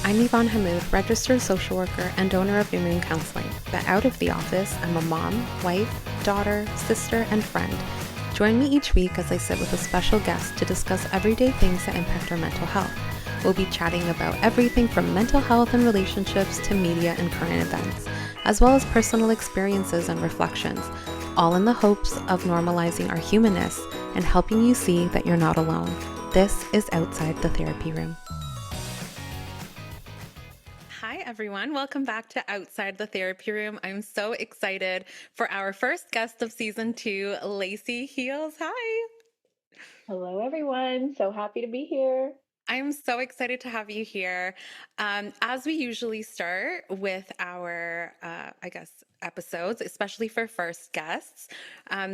I'm Yvonne Hamoud, registered social worker and owner of New Moon Counseling. But out of the office, I'm a mom, wife, daughter, sister, and friend. Join me each week as I sit with a special guest to discuss everyday things that impact our mental health. We'll be chatting about everything from mental health and relationships to media and current events, as well as personal experiences and reflections, all in the hopes of normalizing our humanness and helping you see that you're not alone. This is Outside the Therapy Room. Hi, everyone. Welcome back to Outside the Therapy Room. I'm so excited for our first guest of season 2, Lacey Heels. Hi. Hello, everyone. So happy to be here. I'm so excited to have you here. As we usually start with our, episodes, especially for first guests,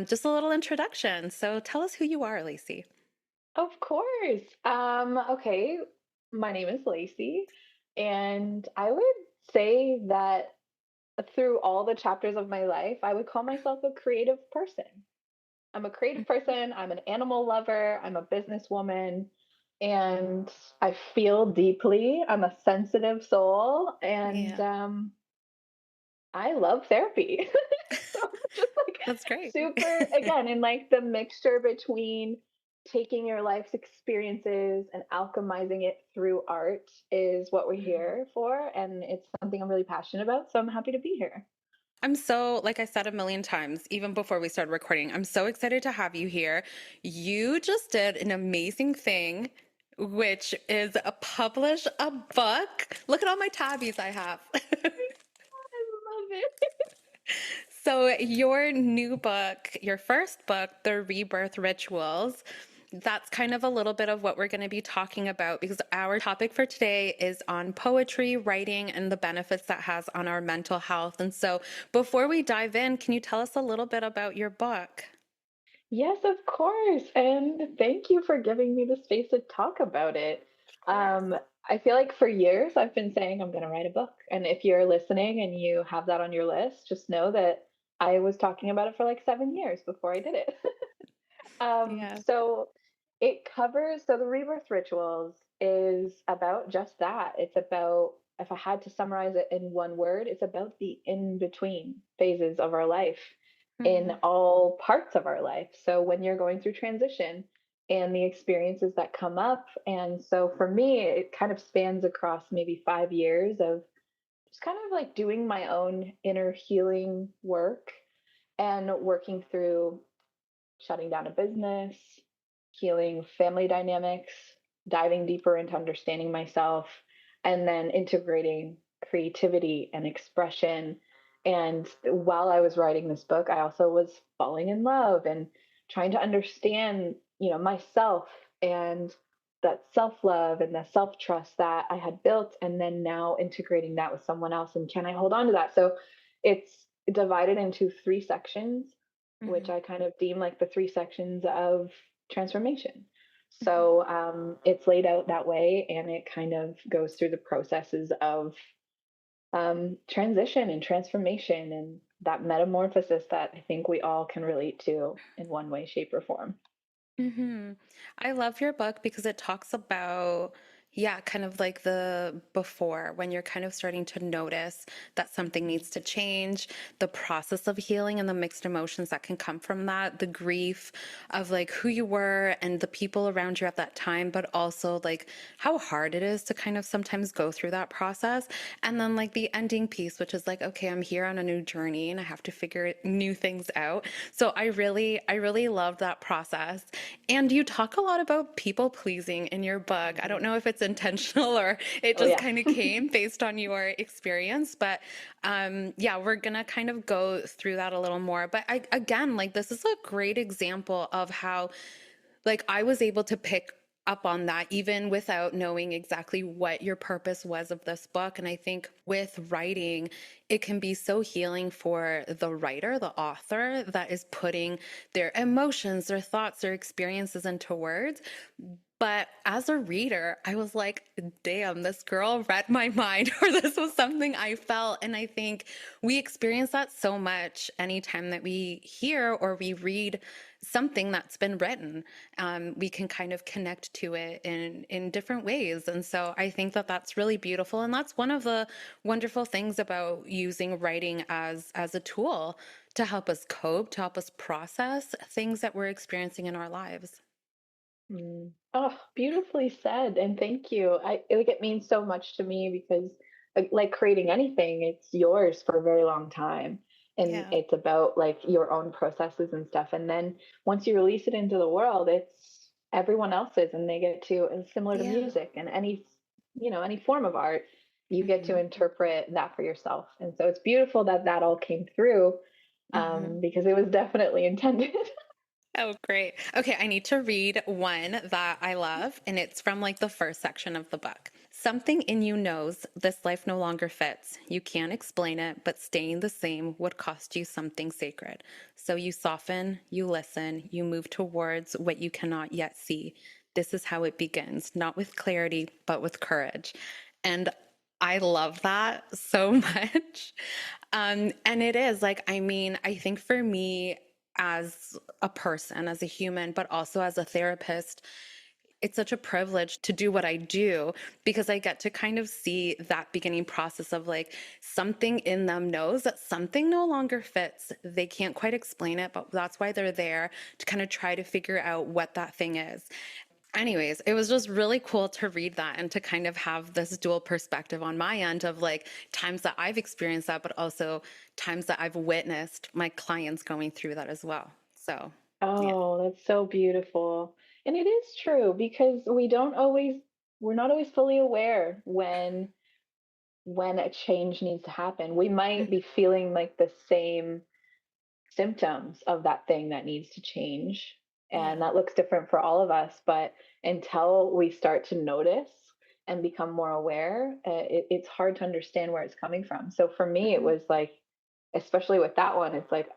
just a little introduction. So tell us who you are, Lacey. Of course. Okay, my name is Lacey, and I would say that through all the chapters of my life, I would call myself a creative person. I'm a creative person, I'm an animal lover, I'm a businesswoman, and I feel deeply. I'm a sensitive soul, and Yeah, I love therapy. So just like that's great. super, again, in like the mixture between taking your life's experiences and alchemizing it through art is what we're here for. And it's something I'm really passionate about. So I'm happy to be here. I'm so, like I said a million times, even before we started recording, I'm so excited to have you here. You just did an amazing thing, which is publish a book. Look at all my tabbies I have. I love it. So, your new book, your first book, The Rebirth Rituals, that's kind of a little bit of what we're going to be talking about because our topic for today is on poetry, writing, and the benefits that has on our mental health. And so, before we dive in, can you tell us a little bit about your book? Yes, of course. And thank you for giving me the space to talk about it. Of course. Um, I feel like for years I've been saying I'm going to write a book. And if you're listening and you have that on your list, just know that I was talking about it for like 7 years before I did it. Yeah. So it covers, so the rebirth rituals is about just that. It's about, if I had to summarize it in one word, it's about the in between phases of our life in Mhm. all parts of our life. So when you're going through transition and the experiences that come up. And so for me, it kind of spans across maybe 5 years of just kind of like doing my own inner healing work and working through shutting down a business, healing family dynamics, diving deeper into understanding myself, and then integrating creativity and expression. And while I was writing this book, I also was falling in love and trying to understand, myself and that self-love and the self-trust that I had built, and then now integrating that with someone else. And can I hold on to that? So it's divided into 3 sections, which Mhm. I kind of deem like the 3 sections of transformation. Mhm. So it's laid out that way, and it kind of goes through the processes of transition and transformation and that metamorphosis that I think we all can relate to in one way, shape, or form. Hmm. I love your book because it talks about, yeah, kind of like the before when you're kind of starting to notice that something needs to change, the process of healing and the mixed emotions that can come from that, the grief of like who you were and the people around you at that time, but also like how hard it is to kind of sometimes go through that process. And then like the ending piece, which is like, okay, I'm here on a new journey and I have to figure new things out. So I really loved that process. And you talk a lot about people pleasing in your book. I don't know if it's intentional or it Oh, just yeah. kind of came based on your experience, but yeah, we're gonna kind of go through that a little more. But again, like this is a great example of how like I was able to pick up on that even without knowing exactly what your purpose was of this book. And I think with writing, it can be so healing for the writer, the author that is putting their emotions, their thoughts, their experiences into words But as a reader, I was like, damn, this girl read my mind, or this was something I felt. And I think we experience that so much anytime that we hear or we read something that's been written. We can kind of connect to it in different ways. And so I think that that's really beautiful. And that's one of the wonderful things about using writing as a tool to help us cope, to help us process things that we're experiencing in our lives. Mm. Oh, beautifully said, and thank you. Like it means so much to me because like creating anything, it's yours for a very long time. And Yeah. it's about like your own processes and stuff. And then once you release it into the world, it's everyone else's and they get to, and similar to Yeah. music and any, any form of art, you get to Hmm. interpret that for yourself. And so it's beautiful that that all came through, Hmm. because it was definitely intended. Oh, great. Okay, I need to read one that I love, and it's from like the first section of the book. Something in you knows this life no longer fits. You can't explain it, but staying the same would cost you something sacred. So you soften, you listen, you move towards what you cannot yet see. This is how it begins, not with clarity, but with courage. And I love that so much. And it is like, I mean, I think for me, as a person, as a human, but also as a therapist, it's such a privilege to do what I do because I get to kind of see that beginning process of like something in them knows that something no longer fits. They can't quite explain it, but that's why they're there to kind of try to figure out what that thing is. Anyways, it was just really cool to read that and to kind of have this dual perspective on my end of like times that I've experienced that, but also times that I've witnessed my clients going through that as well. So, yeah. Oh, that's so beautiful. And it is true because we're not always fully aware when a change needs to happen. We might be feeling like the same symptoms of that thing that needs to change. And Yeah. that looks different for all of us, but until we start to notice and become more aware, it's hard to understand where it's coming from. So for me, it Hmm. was like, especially with that one, it's like,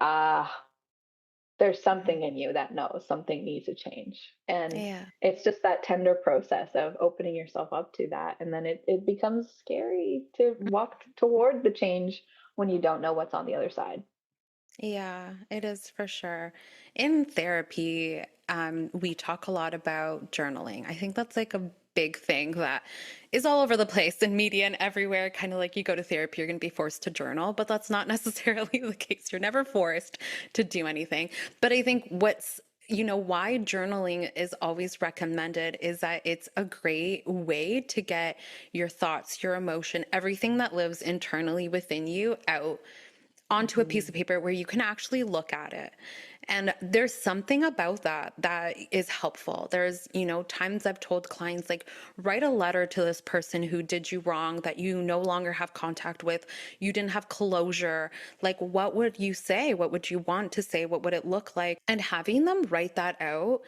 there's Hmm. something in you that knows something needs to change. And Yeah. it's just that tender process of opening yourself up to that. And then it becomes scary to walk toward the change when you don't know what's on the other side. Yeah, it is for sure. In therapy, we talk a lot about journaling. I think that's like a big thing that is all over the place in media and everywhere. Kind of like you go to therapy, you're going to be forced to journal, but that's not necessarily the case. You're never forced to do anything. But I think why journaling is always recommended is that it's a great way to get your thoughts, your emotion, everything that lives internally within you out onto a piece Mhm. of paper where you can actually look at it. And there's something about that that is helpful. There's, times I've told clients, like, write a letter to this person who did you wrong that you no longer have contact with. You didn't have closure. Like, what would you say? What would you want to say? What would it look like? And having them write that out,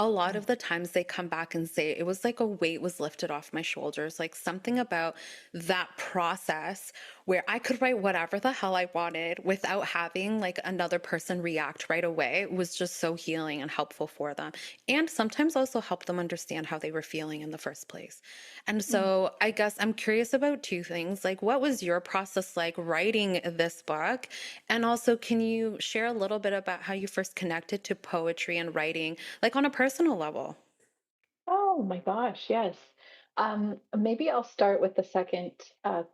a lot of the times they come back and say it was like a weight was lifted off my shoulders, like something about that process where I could write whatever the hell I wanted without having like another person react right away was just so healing and helpful for them. And sometimes also help them understand how they were feeling in the first place. And Mm. so I guess I'm curious about two things. Like, what was your process like writing this book? And also, can you share a little bit about how you first connected to poetry and writing, like on a personal level? Oh my gosh, yes. Maybe I'll start with the second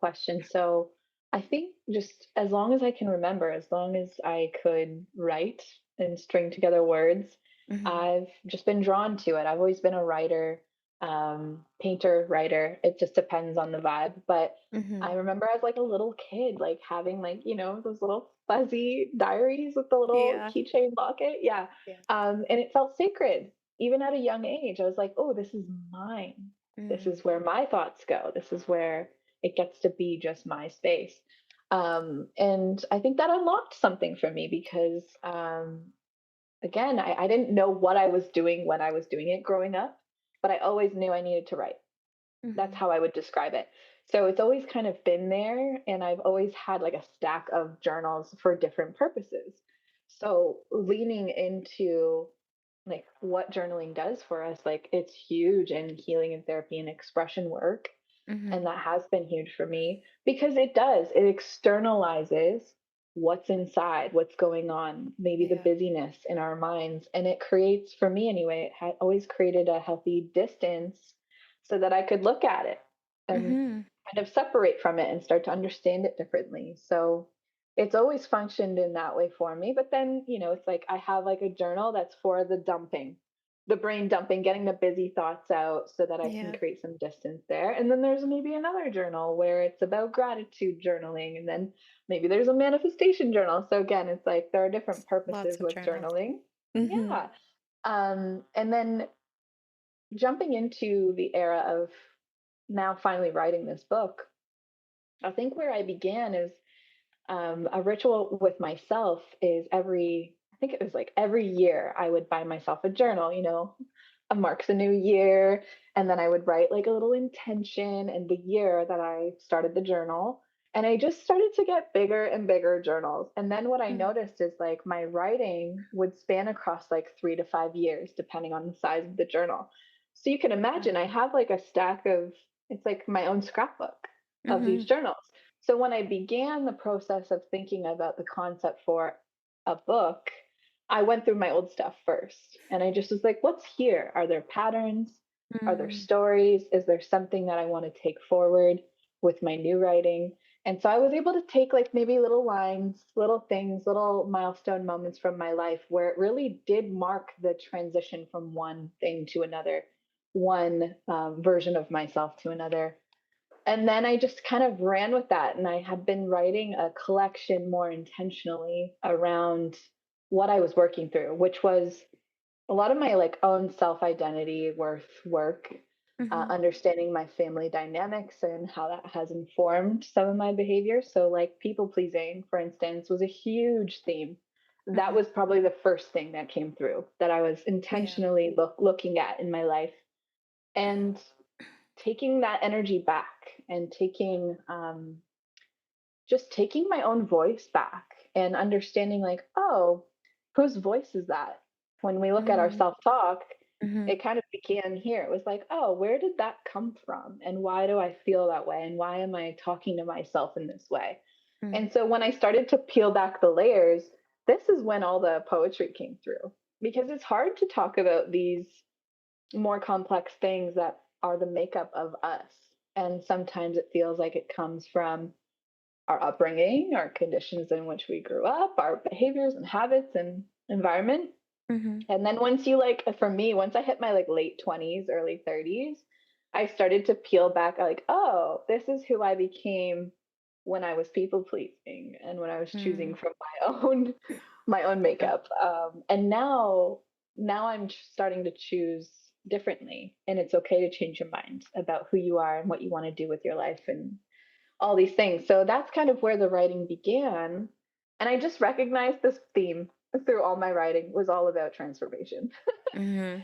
question. So I think just as long as I can remember, as long as I could write and string together words, Hmm. I've just been drawn to it. I've always been a writer, painter, writer. It just depends on the vibe. But Hmm. I remember as like a little kid, like having like, those little fuzzy diaries with the little Yeah. keychain locket. Yeah. Yeah. And it felt sacred even at a young age. I was like, oh, this is mine. This Mm. is where my thoughts go. This is where it gets to be just my space. And I think that unlocked something for me because, again, I didn't know what I was doing when I was doing it growing up, but I always knew I needed to write. That's Hmm. how I would describe it. So it's always kind of been there, and I've always had like a stack of journals for different purposes. So leaning into like what journaling does for us. Like it's huge in healing and therapy and expression work. And Hmm. that has been huge for me because it externalizes what's inside, what's going on, maybe the Yeah. busyness in our minds. And it creates, for me anyway, it had always created a healthy distance so that I could look at it and Hmm. kind of separate from it and start to understand it differently. So it's always functioned in that way for me. But then, it's like I have like a journal that's for the dumping, the brain dumping, getting the busy thoughts out so that I can Yeah. create some distance there. And then there's maybe another journal where it's about gratitude journaling. And then maybe there's a manifestation journal. So again, it's like there are different Lots purposes of with journals. journaling. Hmm. Yeah. And then jumping into the era of now finally writing this book, I think where I began is a ritual with myself is I think it was like every year I would buy myself a journal, a marks a new year. And then I would write like a little intention and the year that I started the journal. And I just started to get bigger and bigger journals. And then what I noticed is like my writing would span across like 3 to 5 years, depending on the size of the journal. So you can imagine I have like a stack of, it's like my own scrapbook of these Hmm. journals. So when I began the process of thinking about the concept for a book, I went through my old stuff first and I just was like, what's here? Are there patterns? Are there Hmm. stories? Is there something that I want to take forward with my new writing? And so I was able to take like maybe little lines, little things, little milestone moments from my life where it really did mark the transition from one thing to another, one version of myself to another. And then I just kind of ran with that. And I had been writing a collection more intentionally around what I was working through, which was a lot of my like own self identity worth work, Hmm. understanding my family dynamics and how that has informed some of my behavior. So, like people pleasing, for instance, was a huge theme. That Hmm. was probably the first thing that came through that I was Yeah. intentionally looking at in my life. And taking that energy back and just taking my own voice back and understanding like, oh, whose voice is that? When we look at our Hmm. self-talk, Hmm. it kind of began here. It was like, oh, where did that come from, and why do I feel that way, and why am I talking to myself in this way? And so when I started to peel back the layers, this is when all the poetry came through, because it's hard to talk about these more complex things that are the makeup of us. And sometimes it feels like it comes from our upbringing, our conditions in which we grew up, our behaviors and habits and environment. Hmm. And then once you like, for me, once I hit my like late 20s, early 30s, I started to peel back like, oh, this is who I became when I was people pleasing and when I was choosing Hmm. from my own Yeah. makeup. And now I'm starting to choose differently, and it's okay to change your mind about who you are and what you want to do with your life and all these things. So that's kind of where the writing began. And I just recognized this theme through all my writing was all about transformation. Hmm.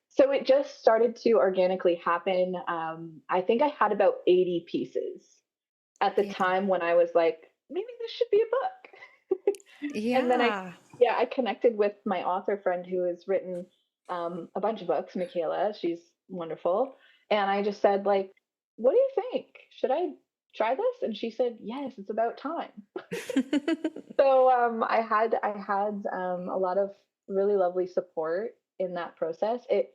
So it just started to organically happen. I think I had about 80 pieces at the Yeah. time when I was like, maybe this should be a book. And then Yeah. yeah, I connected with my author friend who has written a bunch of books, Michaela. She's wonderful. And I just said, like, what do you think? Should I try this? And she said, yes, it's about time. So I had a lot of really lovely support in that process. It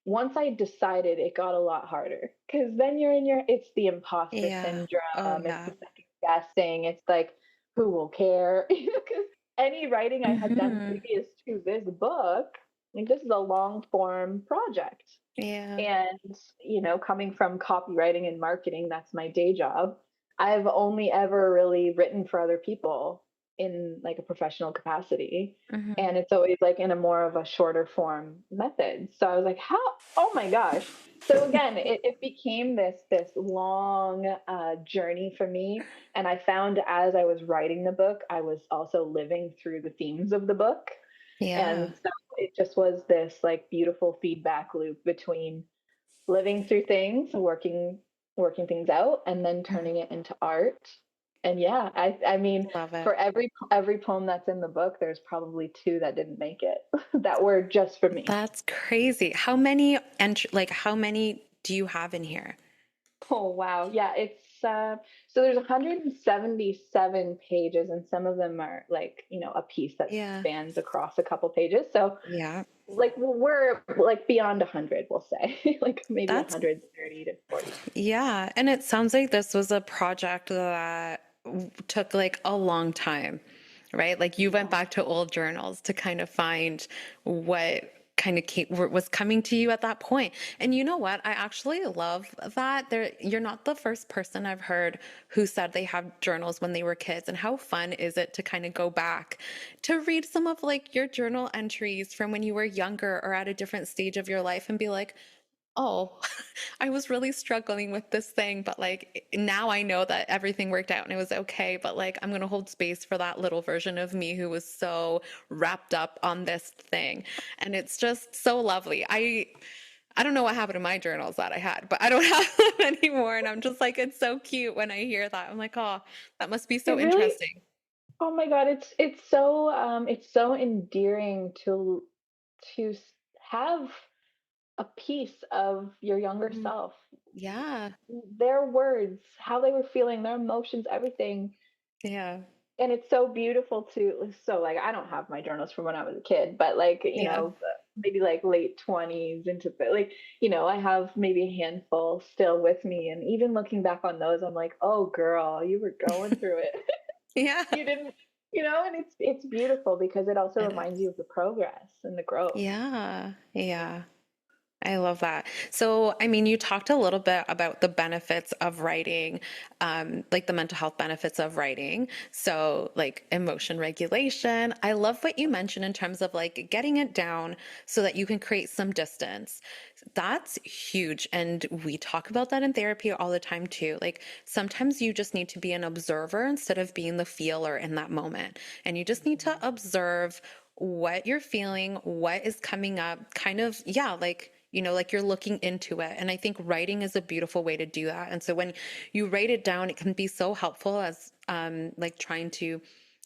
Once I decided, it got a lot harder because then it's the imposter Yeah. Oh, syndrome, it's yeah. the second guessing, it's like, who will care? Because any writing I had done Hmm. previous to this book, like this is a long form project. Yeah. And, coming from copywriting and marketing, that's my day job. I've only ever really written for other people in like a professional capacity. Hmm. And it's always like in a more of a shorter form method. So I was like, how? Oh my gosh. So again, it became this long journey for me. And I found as I was writing the book, I was also living through the themes of the book. Yeah. And so it just was this like beautiful feedback loop between living through things, working things out, and then Mhm. turning it into art. And yeah, I mean, Love it. for every poem that's in the book, there's probably 2 that didn't make it that were just for me. That's crazy. How many how many do you have in here? Oh, wow. Yeah, it's so there's 177 pages and some of them are like, a piece that Yeah. spans across a couple pages. So, Yeah. like we're like beyond 100, we'll say. Like maybe That's 130 to 40. Yeah, and it sounds like this was a project that took like a long time, right? Like you went Yeah. back to old journals to kind of find what kind of was coming to you at that point. And you know what? I actually love that you're not the first person I've heard who said they have journals when they were kids. And how fun is it to kind of go back to read some of like your journal entries from when you were younger or at a different stage of your life and be like, oh, I was really struggling with this thing, but like now I know that everything worked out and it was okay. But like I'm going to hold space for that little version of me who was so wrapped up on this thing. And it's just so lovely. I don't know what happened to my journals that I had, but I don't have them anymore. And I'm just like, it's so cute when I hear that. I'm like, oh, that must be It so really interesting. Oh my God, it's so endearing to have a piece of your younger Mhm. self. Yeah. Their words, how they were feeling, their emotions, everything. Yeah. And it's so beautiful to so like I don't have my journals from when I was a kid, but like, Yeah. maybe like late 20s into like, I have maybe a handful still with me. And even looking back on those, I'm like, oh girl, you were going through it. Yeah. You didn't, and it's beautiful because it also It reminds is. you of the progress and the growth. Yeah. Yeah. Yeah. I love that. So, I mean, you talked a little bit about the benefits of writing, like the mental health benefits of writing. So, like emotion regulation. I love what you mentioned in terms of like getting it down so that you can create some distance. That's huge. And we talk about that in therapy all the time too. Like sometimes you just need to be an observer instead of being the feeler in that moment. And you just need to Mhm. observe what you're feeling, what is coming up, kind of, yeah, like like you're looking into it. And I think writing is a beautiful way to do that. And so when you write it down, it can be so helpful as like trying to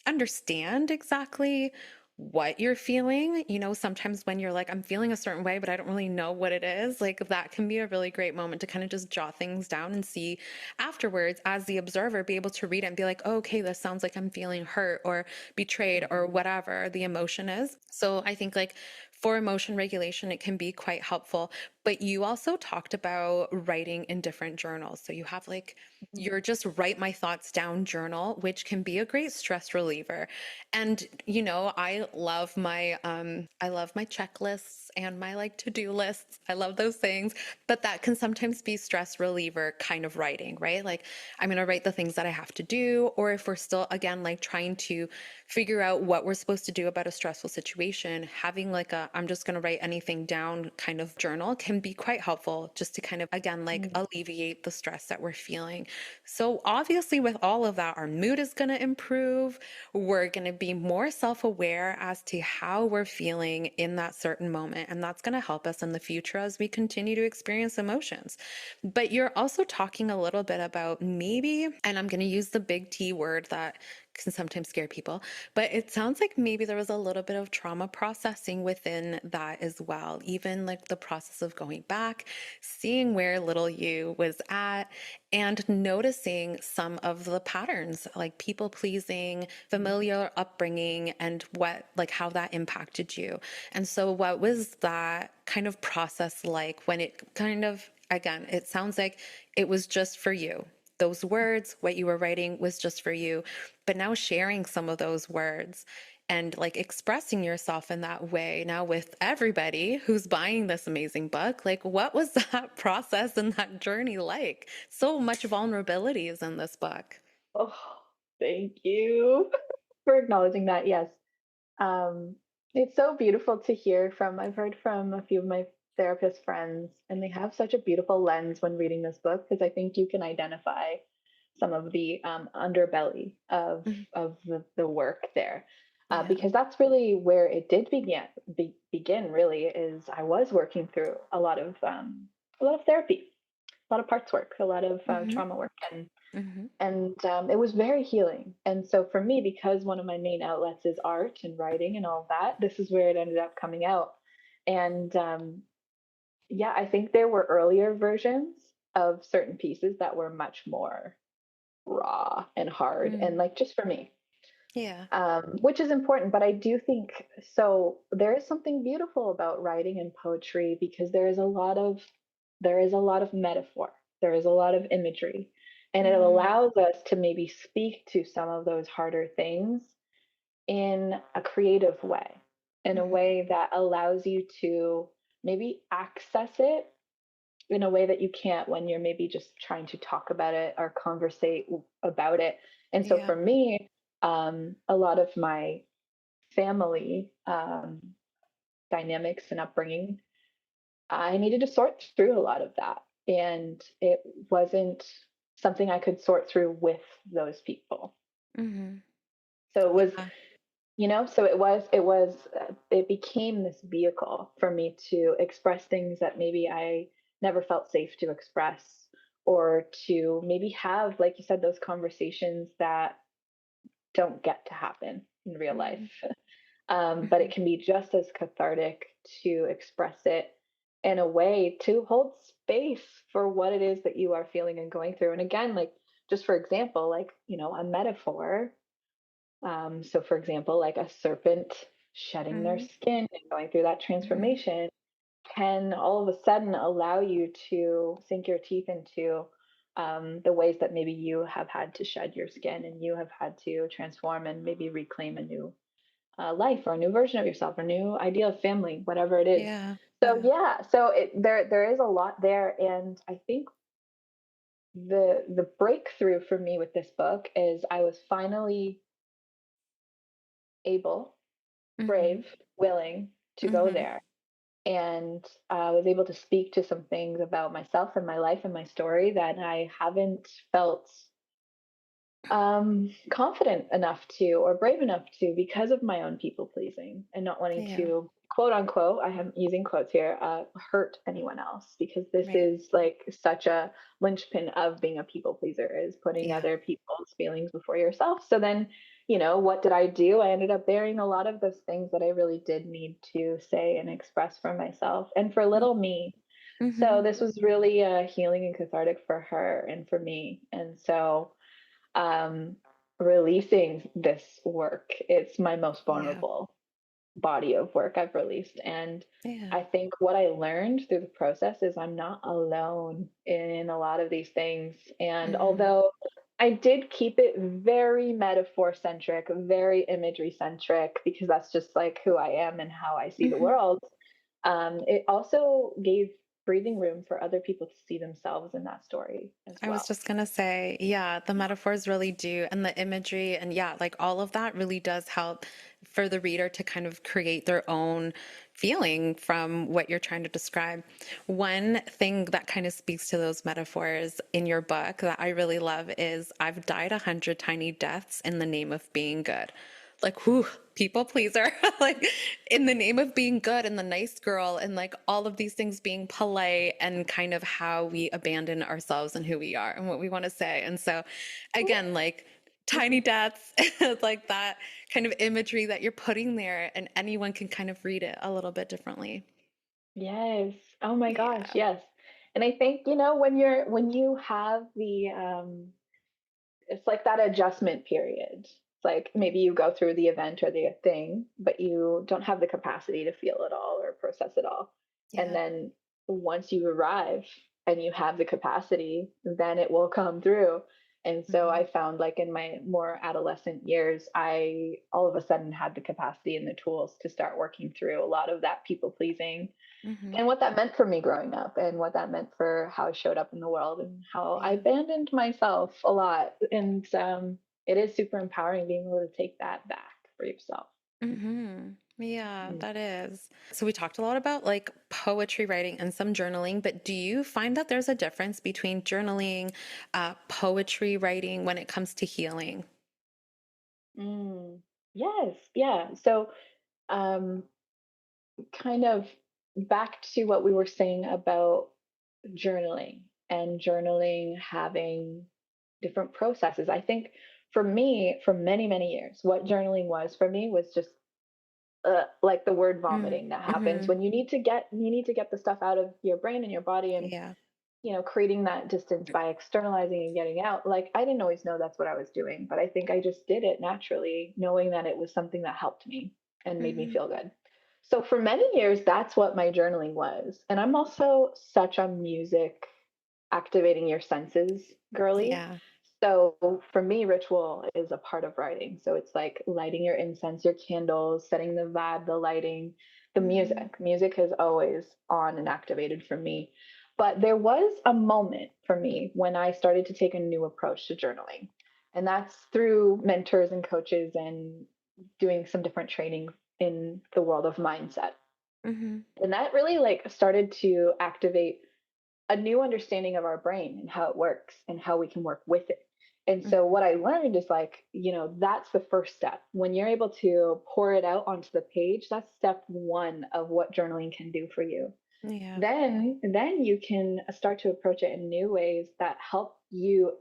understand exactly what you're feeling. Sometimes when you're like, I'm feeling a certain way, but I don't really know what it is, like that can be a really great moment to kind of just jot things down and see afterwards, as the observer, be able to read it and be like, oh, okay, this sounds like I'm feeling hurt or betrayed or Mhm. whatever the emotion is. So I think like for emotion regulation, it can be quite helpful. But you also talked about writing in different journals. So you have like Mhm. your just write my thoughts down journal, which can be a great stress reliever. And I love my checklists and my like to-do lists. I love those things, but that can sometimes be stress reliever kind of writing, right? Like I'm going to write the things that I have to do, or if we're still again like trying to figure out what we're supposed to do about a stressful situation, having like a I'm just going to write anything down kind of journal can be quite helpful just to kind of again like Mhm. alleviate the stress that we're feeling. So obviously with all of that, our mood is going to improve. We're going to be more self-aware as to how we're feeling in that certain moment, and that's going to help us in the future as we continue to experience emotions. But you're also talking a little bit about maybe, and I'm going to use the big T word that can sometimes scare people, but it sounds like maybe there was a little bit of trauma processing within that as well. Even like the process of going back, seeing where little you was at, and noticing some of the patterns like people pleasing, familiar upbringing, and like how that impacted you. And so, what was that kind of process like when it kind of, again, it sounds like it was just for you? Those words, what you were writing was just for you. But now sharing some of those words and like expressing yourself in that way now with everybody who's buying this amazing book, like what was that process and that journey like? So much vulnerability is in this book. Oh, thank you for acknowledging that. Yes. Um, it's so beautiful to hear from. I've heard from a few of my therapist friends, and they have such a beautiful lens when reading this book because I think you can identify some of the underbelly of Mhm. the work there, Yeah. because that's really where it did begin. Really, is I was working through a lot of therapy, a lot of parts work, a lot of Hmm. trauma work, Mhm. And it was very healing. And so for me, because one of my main outlets is art and writing and all that, this is where it ended up coming out. And yeah, I think there were earlier versions of certain pieces that were much more raw and hard, and Mm. like just for me, Yeah. which is important. But I do think so. There is something beautiful about writing and poetry because there is a lot of metaphor, there is a lot of imagery, and it Mhm. allows us to maybe speak to some of those harder things in a creative way, in a Mhm. way that allows you to maybe access it in a way that you can't when you're maybe just trying to talk about it or conversate about it. And so Yeah. for me, a lot of my family dynamics and upbringing, I needed to sort through a lot of that. And it wasn't something I could sort through with those people. Mhm. So it was, Yeah. so it became this vehicle for me to express things that maybe I never felt safe to express, or to maybe have, like you said, those conversations that don't get to happen in real life. Mhm. But it Mhm. can be just as cathartic to express it in a way to hold space for what it is that you are feeling and going through. And again, like, just for example, like, a metaphor. So, for example, like a serpent shedding their Mhm. skin and going through that Mhm. transformation can all of a sudden allow you to sink your teeth into the ways that maybe you have had to shed your skin and you have had to transform and maybe reclaim a new life, or a new version of yourself, or a new idea of family, whatever it is. Yeah. So Yeah. yeah, so there is a lot there, and I think the breakthrough for me with this book is I was finally able, Mhm. brave, willing to go Mhm. there, and was able to speak to some things about myself and my life and my story that I haven't felt confident enough to, or brave enough to, because of my own people pleasing and not wanting Yeah. to, quote unquote, I am using quotes here, hurt anyone else, because this Right. is like such a linchpin of being a people pleaser, is putting Yeah. other people's feelings before yourself. So then, what did I do? I ended up burying a lot of those things that I really did need to say and express for myself and for Mm. little me. So Mhm. this was really healing and cathartic for her and for me. And so um, releasing this work, it's my most Yeah. vulnerable body of work I've released. And Yeah. I think what I learned through the process is I'm not alone in a lot of these things. And Mhm. although I did keep it very metaphor centric, very imagery centric, because that's just like who I am and how I see the Mhm. world, it also gave breathing room for other people to see themselves in that story as I was well. just gonna say, yeah, the metaphors really do, and the imagery, and yeah, like all of that really does help for the reader to kind of create their own feeling from what you're trying to describe. One thing that kind of speaks to those metaphors in your book that I really love is I've died 100 tiny deaths in the name of being good. Like, whew, people pleaser, like in the name of being good and the nice girl, and like all of these things being polite, and kind of how we abandon ourselves and who we are and what we want to say. And so, again, like tiny deaths, like that kind of imagery that you're putting there, and anyone can kind of read it a little bit differently. Yes. Oh my gosh, Yeah. yes. And I think, when you have it's like that adjustment period. It's like maybe you go through the event or the thing, but you don't have the capacity to feel it all or process it all. And Yeah. then once you arrive and you have the capacity, then it will come through. And so Hmm. I found, like, in my more adolescent years, I all of a sudden had the capacity and the tools to start working through a lot of that people pleasing, Hmm. and what that meant for me growing up, and what that meant for how I showed up in the world, and how I Yeah. abandoned myself a lot. And it is super empowering being able to take that back for yourself. Hmm. Yeah, Mm. that is. So we talked a lot about like poetry writing and some journaling, but do you find that there's a difference between journaling, poetry writing when it comes to healing? Mm. Yes, yeah. So, um, kind of back to what we were saying about journaling, and journaling having different processes. I think for me, for many, many years, what journaling was for me was just like the word Mm. vomiting that happens Mhm. when you need to get the stuff out of your brain and your body, and Yeah. creating that distance by externalizing and getting out. Like, I didn't always know that's what I was doing, but I think I just did it naturally, knowing that it was something that helped me and made me Mhm. feel good. So for many years, that's what my journaling was. And I'm also such a music activating your senses girly. Yeah. So for me, ritual is a part of writing. So it's like lighting your incense, your candles, setting the vibe, the lighting, the Mhm. music. Music is always on and activated for me. But there was a moment for me when I started to take a new approach to journaling. And that's through mentors and coaches and doing some different training in the world of mindset. Mhm. And that really like started to activate a new understanding of our brain and how it works and how we can work with it. And so Mhm. what I learned is like, that's the first step. When you're able to pour it out onto the page, that's step one of what journaling can do for you. Yeah. Then you can start to approach it in new ways that help you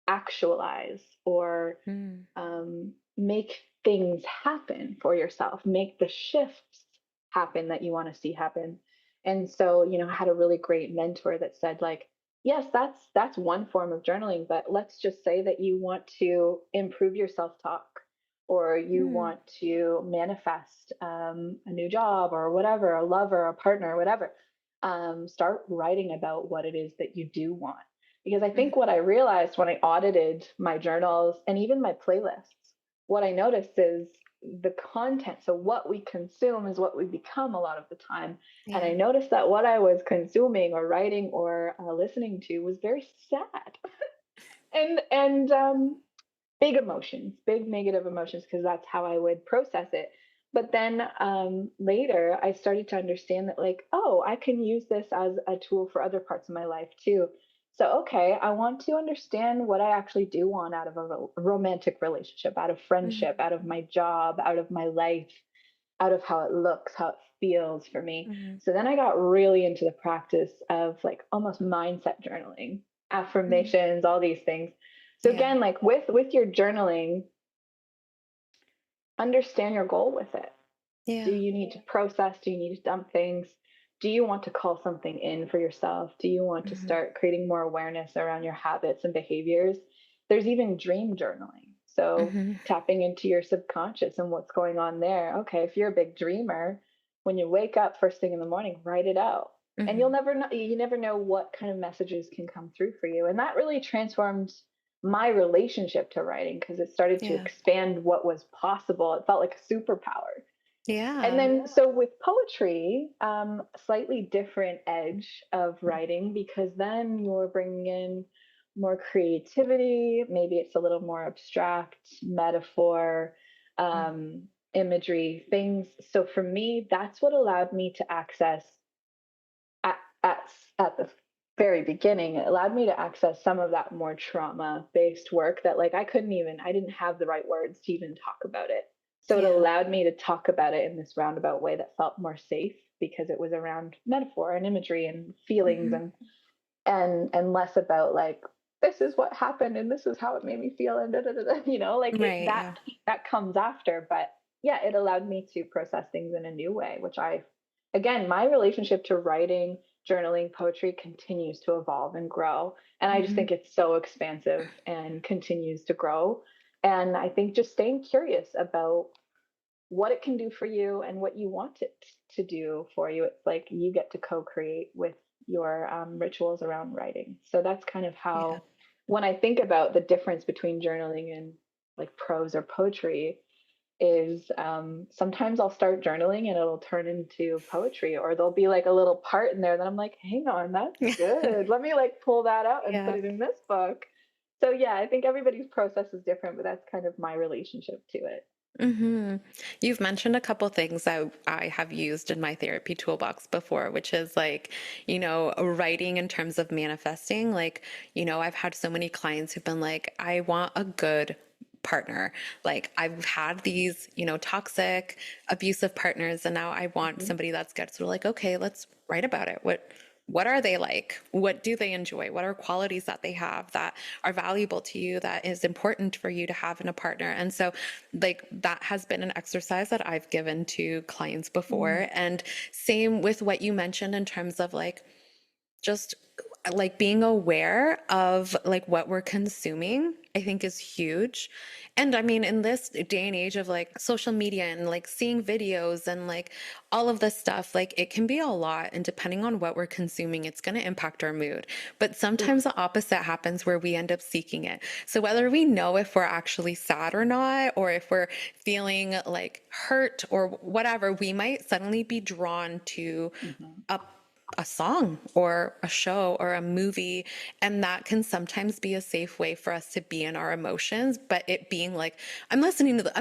actualize or Mm. make things happen for yourself, make the shifts happen that you want to see happen. And so, I had a really great mentor that said, like, yes, that's one form of journaling, but let's just say that you want to improve your self-talk, or you Mm. want to manifest a new job or whatever, a lover, a partner, whatever. Start writing about what it is that you do want, because I Mhm. think what I realized when I audited my journals and even my playlists, what I noticed is the content. So, what we consume is what we become a lot of the time. And I Yeah. noticed that what I was consuming or writing or listening to was very sad and big emotions, big negative emotions, because that's how I would process it. But then later, I started to understand that, like, oh, I can use this as a tool for other parts of my life too. So, okay, I want to understand what I actually do want out of a romantic relationship, out of friendship, Mhm. out of my job, out of my life, out of how it looks, how it feels for me. Mhm. So then I got really into the practice of like almost mindset journaling, Mhm. affirmations, all these things. So Yeah. again, like with your journaling, understand your goal with it. Do Yeah. you need to process? Do you need to dump things? Do you want to call something in for yourself? Do you want to Mhm. start creating more awareness around your habits and behaviors? There's even dream journaling. So, Mhm. tapping into your subconscious and what's going on there. Okay, if you're a big dreamer, when you wake up first thing in the morning, write it out. And Mhm. you never know what kind of messages can come through for you. And that really transformed my relationship to writing, because it started to Yeah. expand what was possible. It felt like a superpower. And Yeah. then, so with poetry, slightly different edge of writing, because then you're bringing in more creativity. Maybe it's a little more abstract, metaphor, Mm. imagery, things. So for me, that's what allowed me to access at, at, at the very beginning. It allowed me to access some of that more trauma based work that, like, I didn't have the right words to even talk about it. So it Yeah. allowed me to talk about it in this roundabout way that felt more safe, because it was around metaphor and imagery and feelings, Mhm. and less about like, this is what happened and this is how it made me feel, and da, da, da, da, like it Right. Yeah. that comes after. But yeah, it allowed me to process things in a new way, which I, again, my relationship to writing, journaling, poetry continues to evolve and grow. And I just Mhm. think it's so expansive and continues to grow. And I think just staying curious about what it can do for you and what you want it to do for you. It's like you get to co-create with your rituals around writing. So that's kind of Yeah. how, when I think about the difference between journaling and like prose or poetry, is sometimes I'll start journaling and it'll turn into poetry, or there'll be like a little part in there that I'm like, hang on, that's good. Let me like pull that out and put Yeah. it in this book. So yeah, I think everybody's process is different, but that's kind of my relationship to it. Hmm. You've mentioned a couple things that I have used in my therapy toolbox before, which is like, writing in terms of manifesting. Like, I've had so many clients who've been like, I want a good partner. Like, I've had these, toxic, abusive partners, and now I want Mhm. somebody that's good. So, we're like, okay, let's write about it. what are they like? What do they enjoy? What are qualities that they have that are valuable to you, that is important for you to have in a partner? And so, like, that has been an exercise that I've given to clients Mm, before. And same with what you mentioned in terms of like, just like being aware of like what we're consuming, I think is huge. And I mean, in this day and age of like social media and like seeing videos and like all of this stuff, like it can be a lot, and depending on what we're consuming, it's going to impact our mood. But sometimes oof. the opposite happens where we end up seeking it. So whether we know if we're actually sad or not, or if we're feeling like hurt or whatever, we might suddenly be drawn to Mhm. a song or a show or a movie. And that can sometimes be a safe way for us to be in our emotions, but it being like, I'm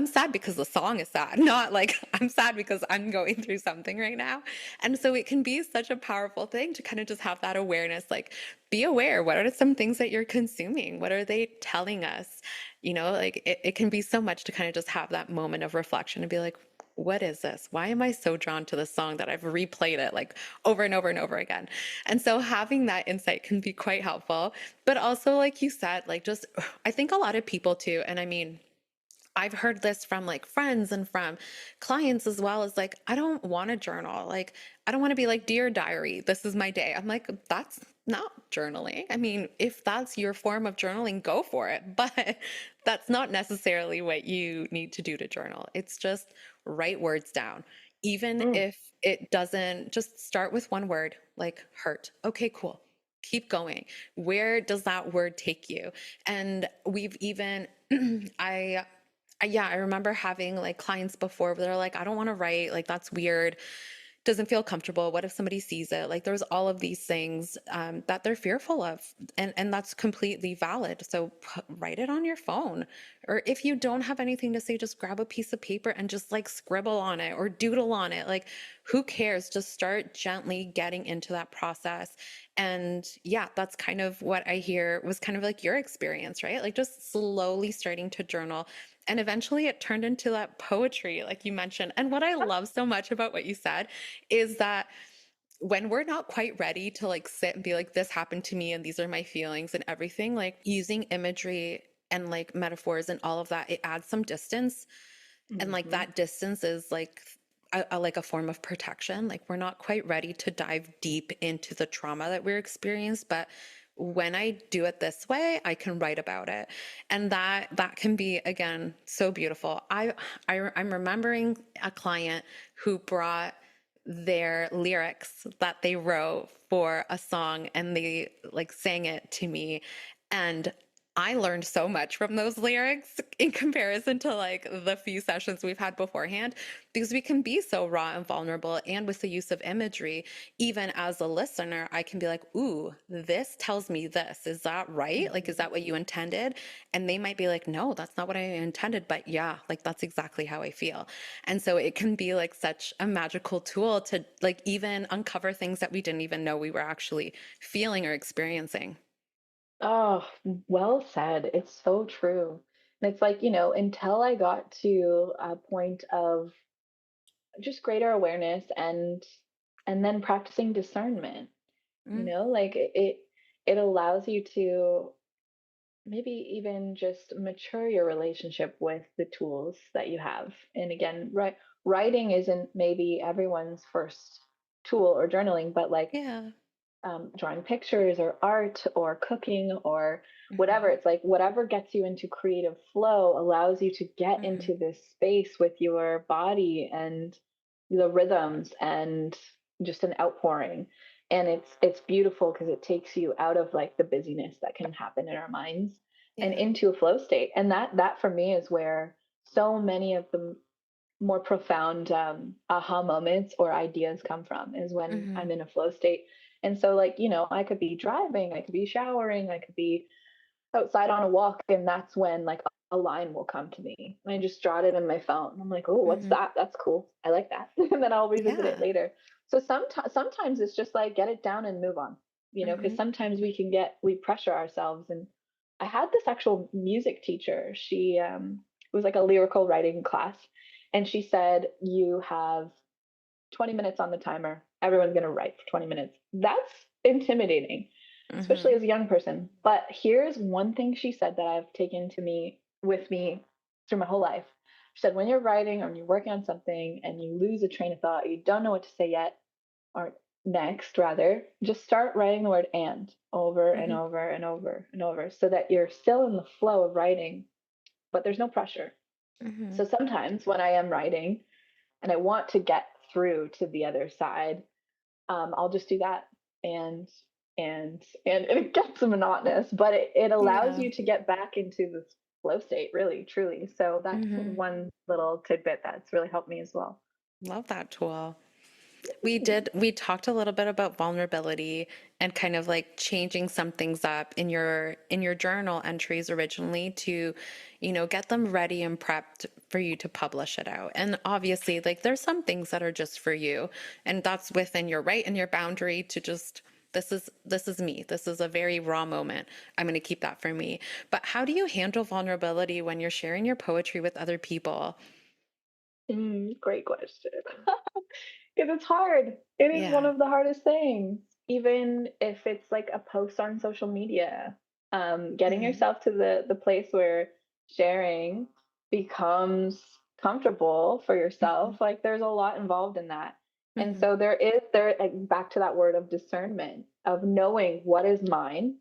sad because the song is sad, not like I'm sad because I'm going through something right now. And so it can be such a powerful thing to kind of just have that awareness, like be aware. What are some things that you're consuming? What are they telling us? Like it can be so much to kind of just have that moment of reflection and be like, what is this? Why am I so drawn to this song that I've replayed it like over and over and over again? And so having that insight can be quite helpful. But also, like you said, like just, I think a lot of people too, and I mean, I've heard this from like friends and from clients as well, as like, I don't want to journal. Like, I don't want to be like, dear diary, this is my day. I'm like, that's not journaling. I mean, if that's your form of journaling, go for it. But that's not necessarily what you need to do to journal. It's just write words down. Even Mm, if it doesn't, just start with one word, like hurt. Okay, cool. Keep going. Where does that word take you? And we've even, yeah, I remember having like clients before where they're like, I don't want to write, like that's weird, doesn't feel comfortable. What if somebody sees it? Like there's all of these things that they're fearful of, and that's completely valid. So write it on your phone, or if you don't have anything to say, just grab a piece of paper and just like scribble on it or doodle on it. Like who cares? Just start gently getting into that process. And yeah, that's kind of what I hear was kind of like your experience, right? Like just slowly starting to journal, and eventually it turned into that poetry, like you mentioned. And what I love so much about what you said is that when we're not quite ready to like sit and be like, this happened to me and these are my feelings and everything, like using imagery and like metaphors and all of that, it adds some distance. And like mhm. that distance is like like a form of protection. Like we're not quite ready to dive deep into the trauma that we're experienced, but when I do it this way, I can write about it. And that can be again so beautiful. I'm remembering a client who brought their lyrics that they wrote for a song and they like sang it to me, and I learned so much from those lyrics in comparison to like the few sessions we've had beforehand, because we can be so raw and vulnerable. And with the use of imagery, even as a listener, I can be like, ooh, this tells me this. Is that right? Like, is Mhm. that what you intended? And they might be like, no, that's not what I intended. But yeah, like that's exactly how I feel. And so it can be like such a magical tool to like even uncover things that we didn't even know we were actually feeling or experiencing. Oh, well said. It's so true. And it's like, until I got to a point of just greater awareness and then practicing discernment, Mm, like it allows you to maybe even just mature your relationship with the tools that you have. And again, writing isn't maybe everyone's first tool or journaling, but like yeah. drawing pictures or art or cooking or whatever. Hmm. It's like whatever gets you into creative flow allows you to get Hmm. into this space with your body and the rhythms and just an outpouring. And it's beautiful because it takes you out of like the busyness that can happen in our minds and Yeah. into a flow state. And that for me is where so many of the more profound aha moments or ideas come from is when Hmm. I'm in a flow state. And so, like, I could be driving, I could be showering, I could be outside on a walk, and that's when like a line will come to me. And I just jot it in my phone. I'm like, oh, what's Hmm. that? That's cool. I like that. And then I'll revisit it Yeah. later. So sometimes it's just like get it down and move on, because Hmm. sometimes we pressure ourselves. And I had this actual music teacher. She it was like a lyrical writing class, and she said, you have 20 minutes on the timer. Everyone's going to write for 20 minutes. That's intimidating, especially Mm-hmm. as a young person. But here's one thing she said that I've taken to me with me through my whole life. She said, when you're writing or you're working on something and you lose a train of thought, you don't know what to say yet, or next rather, just start writing the word and over and Mm-hmm. over and over and over so that you're still in the flow of writing, but there's no pressure. Mm-hmm. So sometimes when I am writing and I want to get through to the other side, I'll just do that. And and it gets monotonous, but it allows Yeah. you to get back into this flow state, really, truly. So that's Mm-hmm. one little tidbit that's really helped me as well. Love that tool. We talked a little bit about vulnerability and kind of like changing some things up in your journal entries originally to, get them ready and prepped for you to publish it out. And obviously, like there's some things that are just for you, and that's within your right and your boundary to just this is me. This is a very raw moment. I'm going to keep that for me. But how do you handle vulnerability when you're sharing your poetry with other people? Great question. Because it's hard. It is one Yeah. of the hardest things, even if it's like a post on social media. Getting Mm-hmm. yourself to the place where sharing becomes comfortable for Mm-hmm. yourself, like there's a lot involved in that. And Mm-hmm. so there like, back to that word of discernment, of knowing what is mine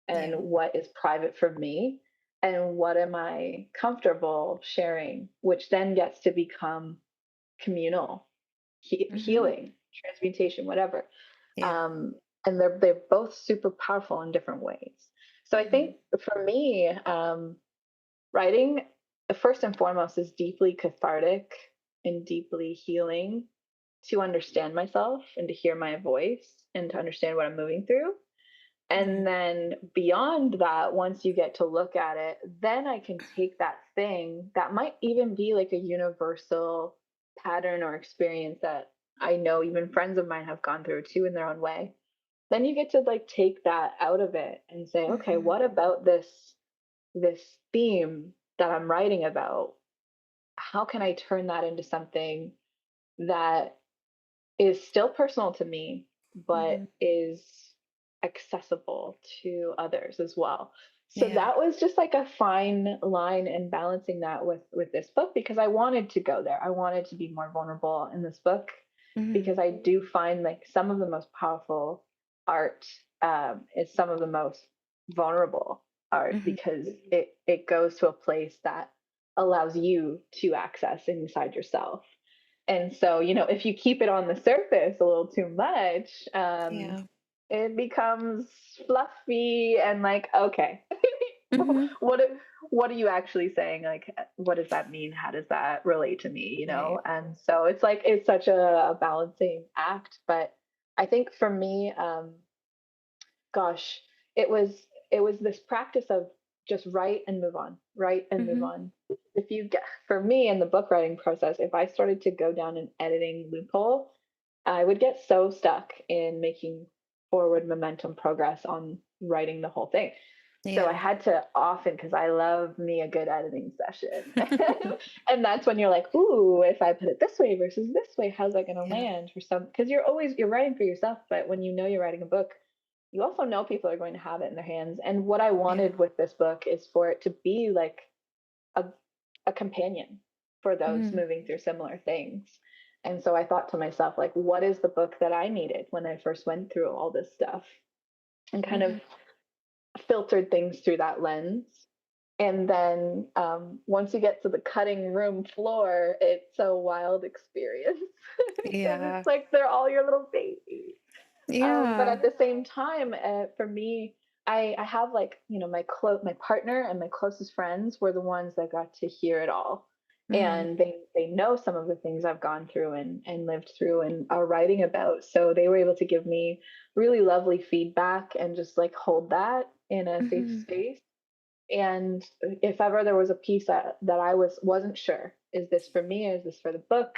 and Yeah. what is private for me and what am I comfortable sharing, which then gets to become communal Mm-hmm. healing, transmutation, whatever. Yeah. Um, and they're both super powerful in different ways. So I Mm-hmm. think for me, writing first and foremost is deeply cathartic and deeply healing to understand myself and to hear my voice and to understand what I'm moving through. Mm-hmm. And then beyond that, once you get to look at it, then I can take that thing that might even be like a universal pattern or experience that I know even friends of mine have gone through too in their own way. Then you get to like take that out of it and say, okay, Mm-hmm. what about this theme that I'm writing about? How can I turn that into something that is still personal to me, but Mm-hmm. is accessible to others as well. So Yeah. that was just like a fine line in balancing that with this book because I wanted to go there. I wanted to be more vulnerable in this book Mm-hmm. because I do find like some of the most powerful art is some of the most vulnerable art Mm-hmm. because it goes to a place that allows you to access inside yourself. And so, if you keep it on the surface a little too much, Yeah. it becomes fluffy and like, okay, Mm-hmm. what what are you actually saying? Like, what does that mean? How does that relate to me? Right. And so it's like it's such a balancing act. But I think for me, gosh, it was it was this practice of just write and move on, write and move Mm-hmm. on. If you get for me in the book writing process, if I started to go down an editing loophole, I would get so stuck in making forward momentum progress on writing the whole thing. So I Yeah. had to often, because I love me a good editing session. And that's when you're like, ooh, if I put it this way versus this way, how's that going to Yeah. land for some? Because you're writing for yourself, but when you know you're writing a book, you also know people are going to have it in their hands. And what I Yeah. wanted with this book is for it to be like a, a companion for those Mm-hmm. moving through similar things. And so I thought to myself, like, what is the book that I needed when I first went through all this stuff and kind of Mm-hmm. filtered things through that lens. And then once you get to the cutting room floor, it's a wild experience because Yeah. it's like they're all your little babies. But Yeah. at the same time, for me, I have like my partner and my closest friends were the ones that got to hear it all, Mm-hmm. and they know some of the things I've gone through and lived through and are writing about. So they were able to give me really lovely feedback and just like hold that in a safe Mm-hmm. space. And if ever there was a piece that I wasn't sure, is this for me? Is this for the book?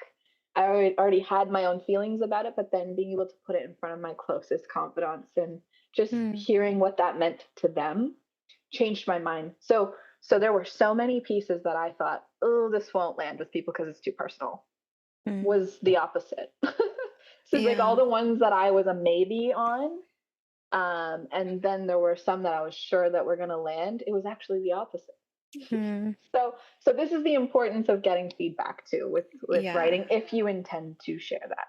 I already had my own feelings about it, but then being able to put it in front of my closest confidants and just hearing what that meant to them changed my mind. So there were so many pieces that I thought, oh, this won't land with people because it's too personal. Mm-hmm. Was the opposite. So it's like all Yeah. the ones that I was a maybe on And then there were some that I was sure that were going to land. It was actually the opposite. Hmm. So this is the importance of getting feedback too with Yeah. writing if you intend to share that.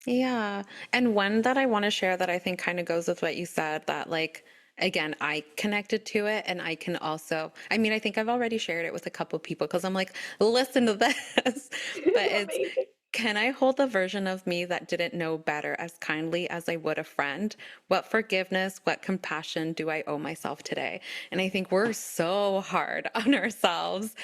Yeah. And one that I want to share that I think kind of goes with what you said that like again, I connected to it and I can also I mean, I think I've already shared it with a couple people because I'm like, listen to this. But it's Amazing. can I hold the version of me that didn't know better as kindly as I would a friend? What forgiveness, what compassion do I owe myself today? And I think we're so hard on ourselves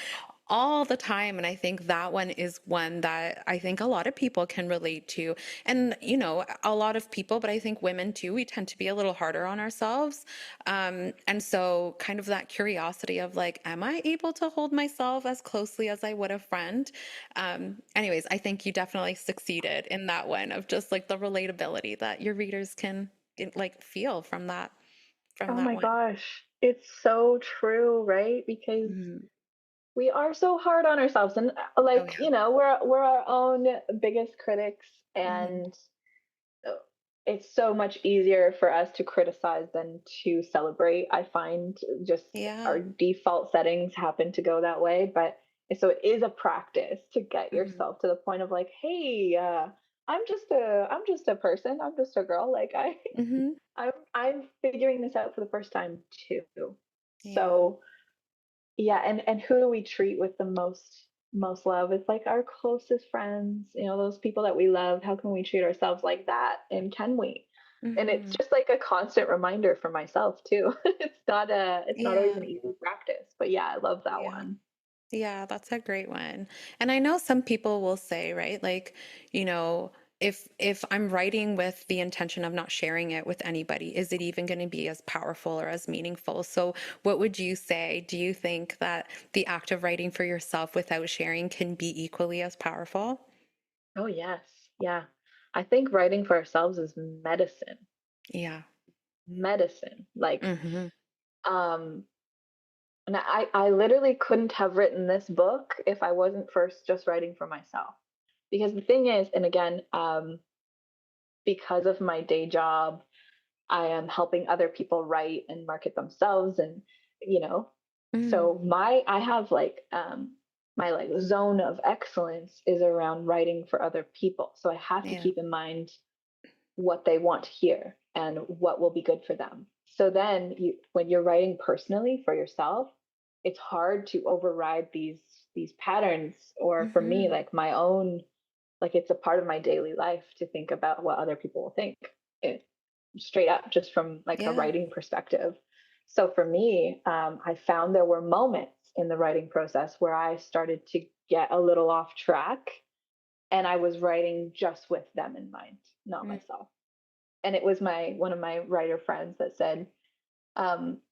all the time. And I think that one is one that I think a lot of people can relate to. And, you know, a lot of people, but I think women too, we tend to be a little harder on ourselves. And so, kind of that curiosity of like, am I able to hold myself as closely as I would a friend? Anyways, I think you definitely succeeded in that one of just like the relatability that your readers can like feel from Oh that my one. gosh. It's so true, right? Because Mhm. we are so hard on ourselves, and Oh like, yeah. we're our own biggest critics, Hmm. and uh, it's so much easier for us to criticize than to celebrate. I find just our Yeah. default settings happen to go that way, but so it is a practice to get Hmm. yourself to the point of like, hey, I'm just a person, I'm just a girl, like Hmm. I'm figuring this out for the first time too. Yeah. So yeah, and who do we treat with the most love? It's like our closest friends, those people that we love. How can we treat ourselves like that? And can we? And it's Hmm. just like a constant reminder for myself too. It's not always Yeah. an easy practice, but yeah, I love that Yeah. one. Yeah, that's a great one. And I know some people will say, right, like, you know, if I'm writing with the intention of not sharing it with anybody, is it even going to be as powerful or as meaningful? So, what would you say? Do you think that the act of writing for yourself without sharing can be equally as powerful? Oh yes. Yeah. I think writing for ourselves is medicine. Yeah. Medicine. Like, Hmm. um and I literally couldn't have written this book if I wasn't first just writing for myself. Because the thing is, and again, because of my day job, I am helping other people write and market themselves, and you know, Hmm. so I have like my like zone of excellence is around writing for other people. So I have to Yeah. keep in mind what they want to hear and what will be good for them. So then when you're writing personally for yourself, it's hard to override these patterns, or for me, Hmm. like my own, like it's a part of my daily life to think about what other people will think. It, straight up, just from like a Yeah. writing perspective. So for me, I found there were moments in the writing process where I started to get a little off track, and I was writing just with them in mind, not Mm. myself. And it was my one of my writer friends that said,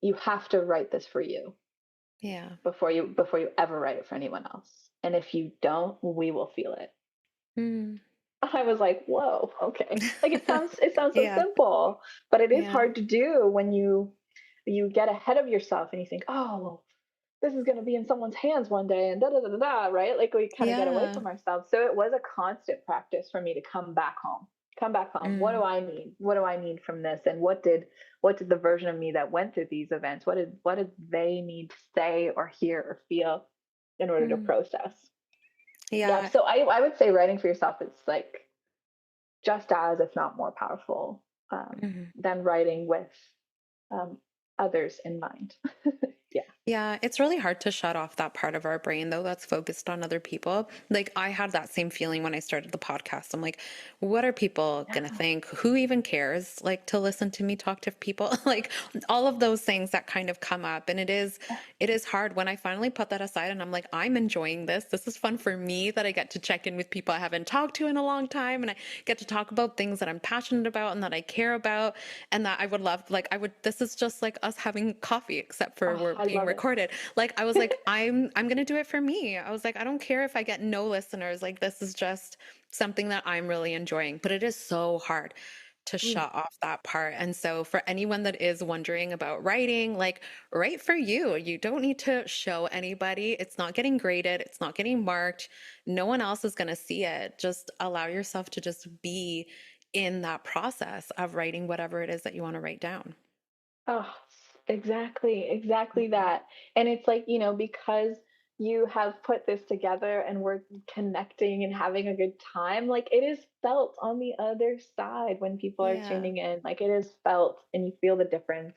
"You have to write this for you Yeah. before you ever write it for anyone else. And if you don't, we will feel it." Mm. I was like, "Whoa, okay." Like it sounds so Yeah. simple, but it is Yeah. hard to do when you get ahead of yourself and you think, "Oh, well, this is going to be in someone's hands one day," and da da da da da, right? Like we kind of get away Yeah. from ourselves. So it was a constant practice for me to come back home. Come back home. What do Mm. I need? What do I need from this? And what did the version of me that went through these events, what did they need to say or hear or feel in order to Mm. process? Yeah, Yeah. so I would say writing for yourself is like just as, if not more powerful, Mhm. than writing with um, others in mind. Yeah. Yeah, it's really hard to shut off that part of our brain though that's focused on other people. Like I had that same feeling when I started the podcast. I'm like, what are people gonna Yeah. think? Who even cares like to listen to me talk to people? Like all of those things that kind of come up. And it is hard when I finally put that aside and I'm like, I'm enjoying this. This is fun for me that I get to check in with people I haven't talked to in a long time and I get to talk about things that I'm passionate about and that I care about and that I would love like I would this is just like us having coffee except for Oh, we're I being love it. recorded. Like I was like I'm going to do it for me. I was like I don't care if I get no listeners. Like this is just something that I'm really enjoying. But it is so hard to Mm. shut off that part. And so for anyone that is wondering about writing, like write for you. You don't need to show anybody. It's not getting graded, it's not getting marked. No one else is going to see it. Just allow yourself to just be in that process of writing whatever it is that you want to write down. Oh, exactly, exactly Mhm. that. And it's like, because you have put this together and we're connecting and having a good time, like it is felt on the other side when people are Yeah. tuning in. Like it is felt and you feel the difference.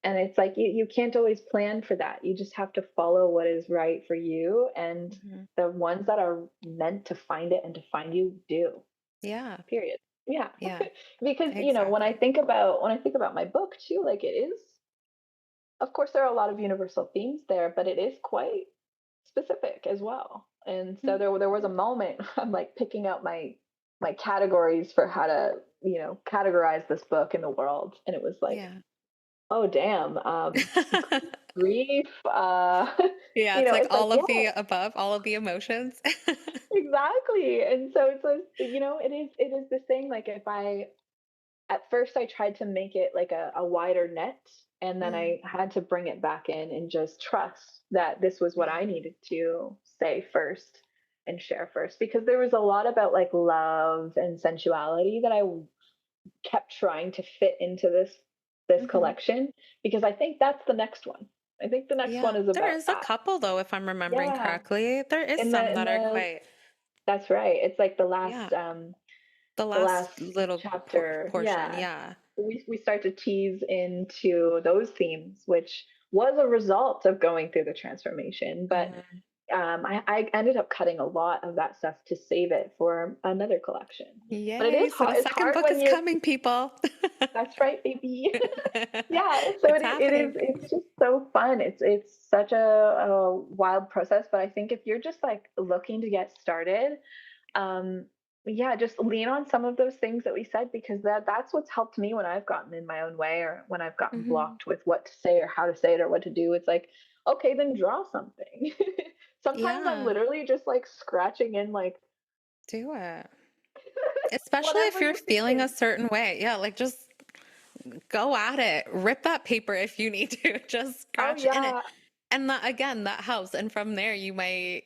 And it's like you can't always plan for that. You just have to follow what is right for you. And Mhm. the ones that are meant to find it and to find you do. Yeah. Period. Yeah. Yeah. Because, Exactly. when I think about my book too, like it is, of course there are a lot of universal themes there, but it is quite specific as well. And so Mm. there was a moment I'm like picking out my categories for how to, categorize this book in the world. And it was like, Yeah. oh damn, grief, Yeah, it's like it's like, all yeah, of the above, all of the emotions. exactly. And so it's like, it is this thing, like if I at first I tried to make it like a wider net, and then Mm, I had to bring it back in and just trust that this was what yeah. I needed to say first and share first, because there was a lot about like love and sensuality that I kept trying to fit into this Mhm. collection, because I think that's the next one. I think the next one Yeah. is There about is a that. couple though, if I'm remembering Yeah. correctly. There is some In that are the quite, That's right. It's like yeah, the the last last little chapter. portion. Yeah. Yeah. We start to tease into those themes, which was a result of going through the transformation. But Mhm. I ended up cutting a lot of that stuff to save it for another collection. But it Yay. is So hard. the It's second hard book when is you. coming, people. That's right, baby. Yeah. So It's happening. it's just so fun. It's such a wild process. But I think if you're just like looking to get started, um yeah, just lean on some of those things that we said, because that's what's helped me when I've gotten in my own way, or when I've gotten Mhm. blocked with what to say or how to say it or what to do. It's like, okay, then draw something. Sometimes I'm Yeah. literally just like scratching in like Do it. Especially if whatever you're you're feeling a feeling. certain way. Yeah, like just go at it. Rip that paper if you need to. Just Oh scratch in it. yeah. And that again, that helps. And from there you might,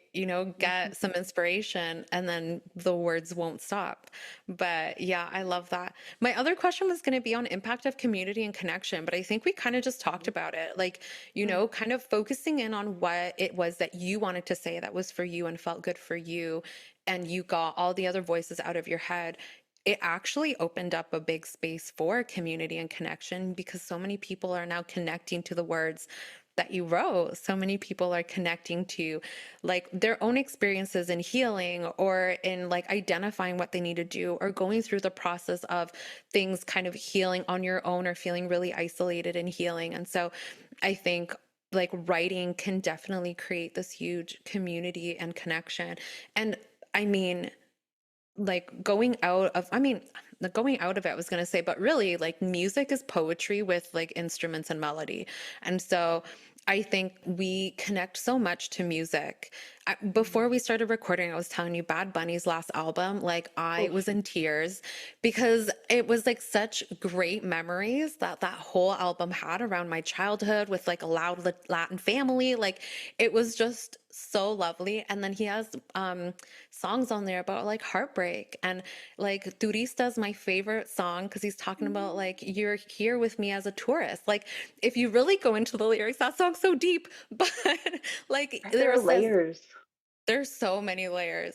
get some inspiration and then the words won't stop. But yeah, I love that. My other question was going to be on impact of community and connection, but I think we kind of just talked about it. Like, Mm, kind of focusing in on what it was that you wanted to say that was for you and felt good for you, and you got all the other voices out of your head. It actually opened up a big space for community and connection because so many people are now connecting to the words that you wrote. So many people are connecting to like their own experiences in healing or in like identifying what they need to do or going through the process of things kind of healing on your own or feeling really isolated in healing. And so I think like writing can definitely create this huge community and connection. And I mean, like going out of I mean the going out of it I was going to say, but really like music is poetry with like instruments and melody. And so I think we connect so much to music. Before mm. we started recording, I was telling you Bad Bunny's last album, like I Oof. was in tears because it was like such great memories that that whole album had around my childhood with like a loud Latin family. Like it was just so lovely. And then he has songs on there about like heartbreak, and like Turista is my favorite song because he's talking about like you're here with me as a tourist. Like if you really go into the lyrics, that song's so deep, but like Right, there there are says layers. there's so many layers.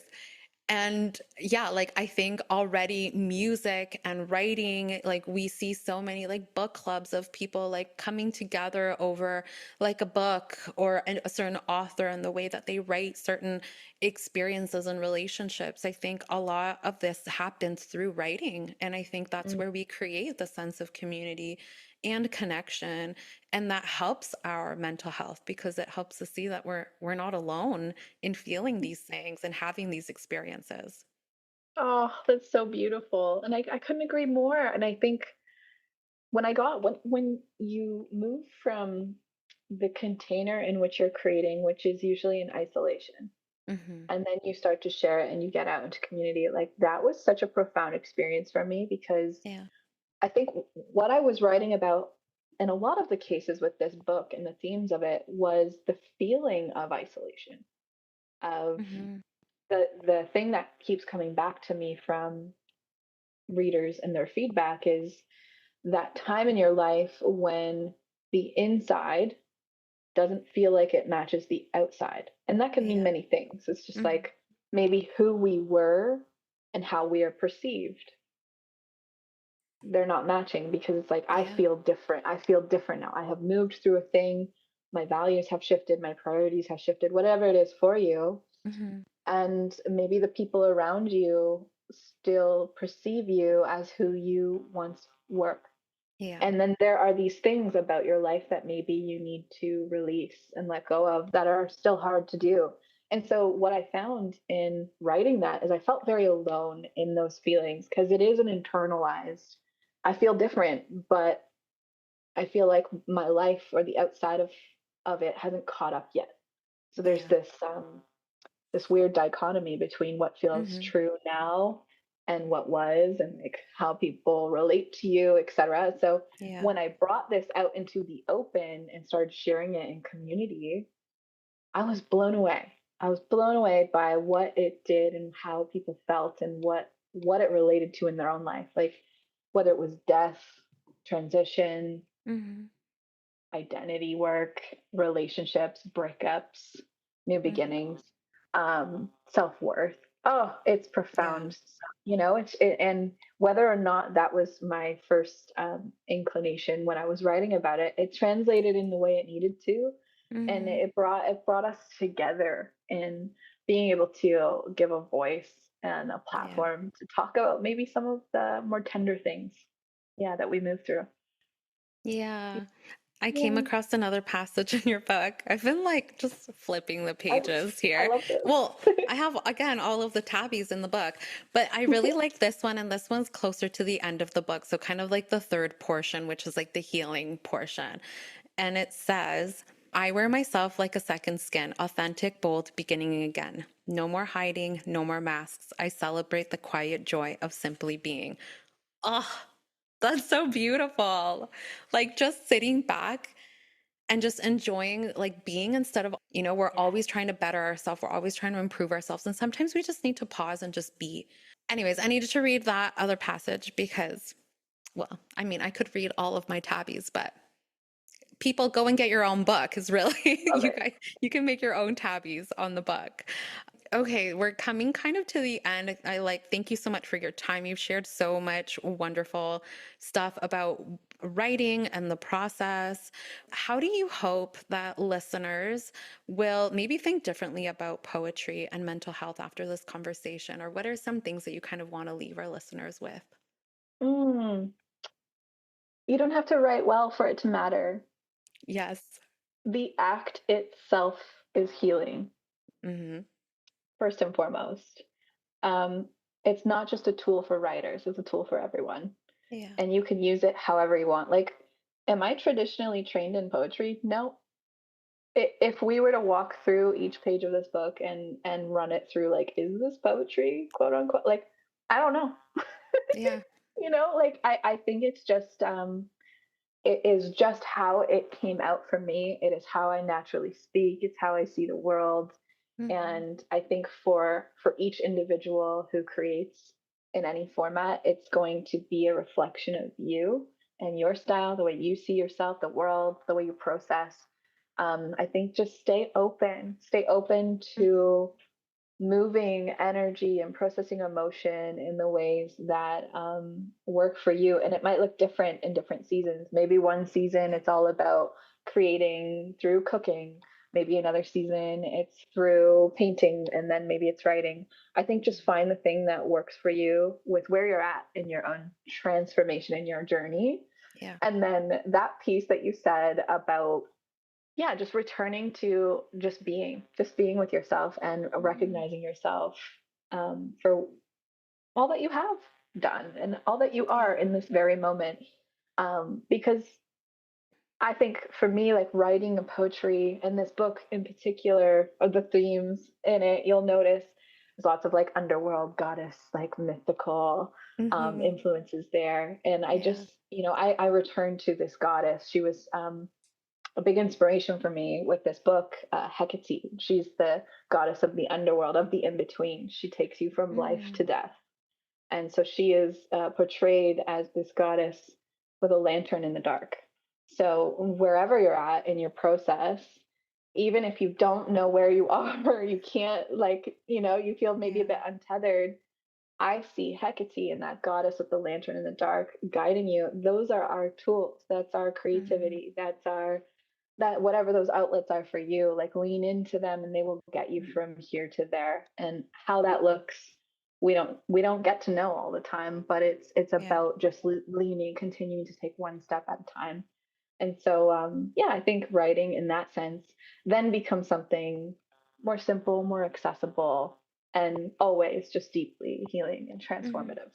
And yeah, like I think already music and writing, like we see so many like book clubs of people like coming together over like a book or a certain author and the way that they write certain experiences and relationships. I think a lot of this happens through writing. And I think that's Mm. where we create the sense of community and connection. And that helps our mental health because it helps us see that we're not alone in feeling these things and having these experiences. Oh, that's so beautiful. And I couldn't agree more. And I think when you move from the container in which you're creating, which is usually in isolation, Hmm. and then you start to share it and you get out into community, like that was such a profound experience for me, because Yeah. I think what I was writing about in a lot of the cases with this book and the themes of it was the feeling of isolation, of Hmm. the thing that keeps coming back to me from readers and their feedback is that time in your life when the inside doesn't feel like it matches the outside. And that can mean Yeah. many things. It's just Hmm. like maybe who we were and how we are perceived, they're not matching, because it's like I Yeah. feel different. I feel different now. I have moved through a thing. My values have shifted, my priorities have shifted, whatever it is for you. Hmm. And maybe the people around you still perceive you as who you once were. Yeah. And then there are these things about your life that maybe you need to release and let go of that are still hard to do. And so, what I found in writing that is I felt very alone in those feelings, because it is an internalized, I feel different, but I feel like my life or the outside of it hasn't caught up yet. So there's Yeah. this weird dichotomy between what feels Hmm. true now and what was, and like how people relate to you, etc. So Yeah. when I brought this out into the open and started sharing it in community, I was blown away. I was blown away by what it did and how people felt and what it related to in their own life, like whether it was death, transition, Hmm. identity work, relationships, breakups, new Hmm. beginnings, self worth. Oh, it's Yeah. profound. And whether or not that was my first inclination when I was writing about it, it translated in the way it needed to, and Hmm. it brought us together in being able to give a voice and a Yeah. platform to talk about maybe some of the more tender things, yeah, that we move through. Yeah. I came Yeah, across another passage in your book. I've been like just flipping the I pages I here. love Well, this. I have again all of the tabbies in the book, but I really like this one, and this one's closer to the end of the book. So, kind of like the third portion, which is like the healing portion. And it says, I wear myself like a second skin, authentic, bold, beginning again. No more hiding, no more masks. I celebrate the quiet joy of simply being. Oh, that's so beautiful. Like just sitting back and just enjoying like being instead of, we're Yeah. always trying to better ourselves. We're always trying to improve ourselves. And sometimes we just need to pause and just be. Anyways, I needed to read that other passage because, well, I mean, I could read all of my tabbies, but people go and get your own book is really Love it. you can make your own tabbies on the book. Okay, we're coming kind of to the end. I like thank you so much for your time. You've shared so much wonderful stuff about writing and the process. How do you hope that listeners will maybe think differently about poetry and mental health after this conversation? Or what are some things that you kind of want to leave our listeners with? Mm. You don't have to write well for it to matter. Yes. The act itself is healing, Hmm. first and foremost. Um, it's not just a tool for writers, it's a tool for everyone. Yeah. And you can use it however you want. Like, am I traditionally trained in poetry? No. If we were to walk through each page of this book and run it through, like, is this poetry, quote unquote? Like, I don't know. Yeah. Like I think it's just it is just how it came out for me. It is how I naturally speak. It's how I see the world. Hmm. And I think for each individual who creates in any format, it's going to be a reflection of you and your style, the way you see yourself, the world, the way you process. I think just stay open Hmm. to moving energy and processing emotion in the ways that work for you. And it might look different in different seasons. Maybe one season Yeah. it's all about creating through cooking. Maybe another season it's through painting, and then maybe it's writing. I think just find the thing that works for you with where you're at in your own transformation in your journey. Yeah. And then that piece that you said about, yeah, just returning to just being with yourself and Mhm. recognizing yourself for all that you have done and all that you are Yeah. in this very moment. Because I think for me, like writing a poetry and this book in particular, or the themes in it, you'll notice there's lots of like underworld goddess, like mythical Hmm. influences there. And I Yeah. just, I returned to this goddess. She was a big inspiration for me with this book, Hecate. She's the goddess of the underworld, of the in between. She takes you from life to Mm. death. And so she is portrayed as this goddess with a lantern in the dark. So wherever you're at in your process, even if you don't know where you are, you can't, like, you feel maybe a Yeah. bit untethered. I see Hecate and that goddess with the lantern in the dark guiding you. Those are our tools. That's our Mm-hmm. creativity. That's our, that whatever those outlets are for you, like lean into them and they will get you from here to there. And how that looks, we don't get to know all the time, but it's Yeah. about just leaning, continuing to take one step at a time. And so yeah, I think writing in that sense then becomes something more simple, more accessible, and always just deeply healing and Mm-hmm. transformative.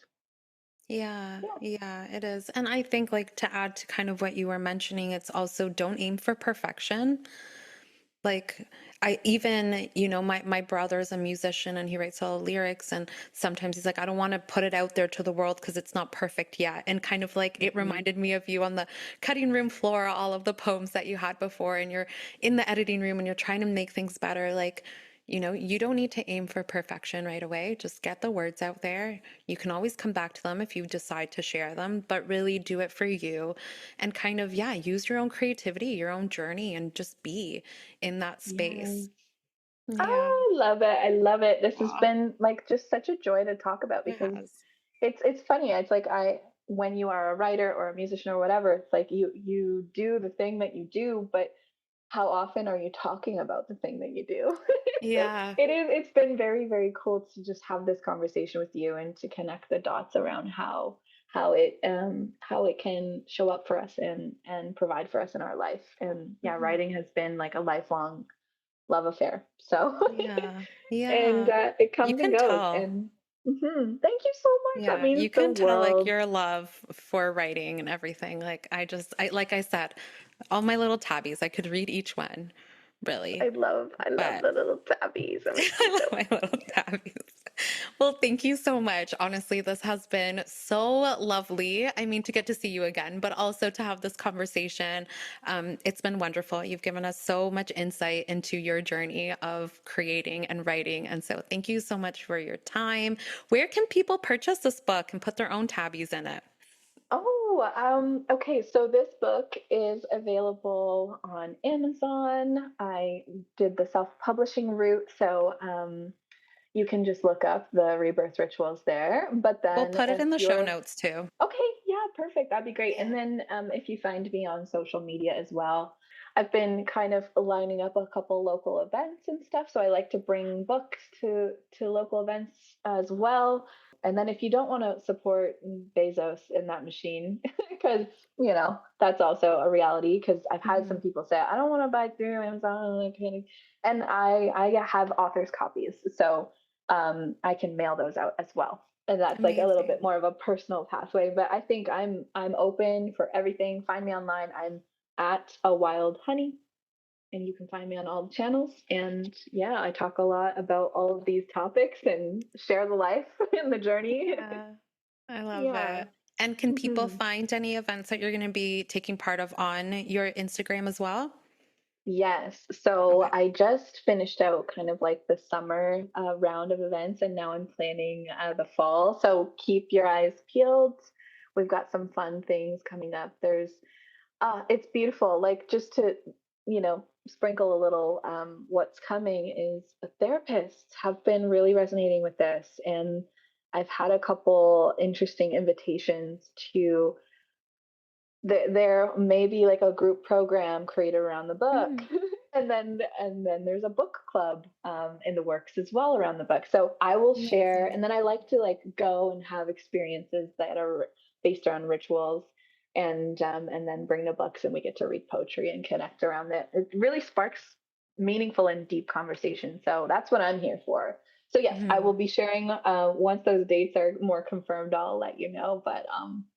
Yeah, Yeah. yeah, it is. And I think, like, to add to kind of what you were mentioning, it's also don't aim for perfection. Like, I even, my brother's a musician and he writes all the lyrics, and sometimes he's like, I don't want to put it out there to the world because it's not perfect yet. And kind of like it Mhm. reminded me of you on the cutting room floor, all of the poems that you had before, and you're in the editing room and you're trying to make things better. Like, you don't need to aim for perfection right away. Just get the words out there. You can always come back to them if you decide to share them, but really do it for you and kind of, yeah, use your own creativity, your own journey, and just be in that Yes. space. Yeah. I love it. I love it. This has Aw, been like just such a joy to talk about it because has. it's funny. It's like I when you are a writer or a musician or whatever, it's like you do the thing that you do, but how often are you talking about the thing that you do? Yeah. It's been very, very cool to just have this conversation with you and to connect the dots around how it can show up for us and provide for us in our life. And yeah, Mhm. writing has been like a lifelong love affair. So Yeah. and Yeah. it You comes and can goes. tell. And thank you so much. That Yeah, means you the can tell like world. your love for writing and everything. Like like I said, all my little tabbies, I could read each one, really. I love But the little tabbies. I'm I so love my little tabbies. Well, thank you so much. Honestly, this has been so lovely. I mean, to get to see you again, but also to have this conversation. It's been wonderful. You've given us so much insight into your journey of creating and writing. And so, thank you so much for your time. Where can people purchase this book and put their own tabbies in it? Oh, okay. So this book is available on Amazon. I did the self-publishing route, so you can just look up the Rebirth Rituals there. But We'll then put it if in the show you're notes too. okay, yeah, perfect. That'd be great. And Yeah. then if you find me on social media as well, I've been kind of lining up a couple local events and stuff. So I like to bring books to local events as well. And then if you don't want to support Bezos in that machine, because that's also a reality. Because I've had some Mhm. people say I don't want to buy through Amazon, and I have authors copies, so I can mail those out as well, and that's like a little bit Amazing. more of a personal pathway. But I think I'm open for everything. Find me online. I'm at a wild honey, and you can find me on all the channels. And yeah, I talk a lot about all of these topics and share the life and the journey. Yeah, I love Yeah. it. And can people Mhm. find any events that you're going to be taking part of on your Instagram as well? Yes. So Okay. I just finished out kind of like the summer round of events, and now I'm planning the fall. So keep your eyes peeled. We've got some fun things coming up. It's beautiful. Like, just to, sprinkle a little, what's coming is therapists have been really resonating with this. And I've had a couple interesting invitations to, there may be like a group program created around the book. Mm, And then there's a book club in the works as well around the book. So I will share, amazing. and then I like to like go and have experiences that are based around rituals, and then bring the books and we get to read poetry and connect around it. It really sparks meaningful and deep conversation. So that's what I'm here for. So yes, I will Mhm. be sharing once those dates are more confirmed. I'll let you know. But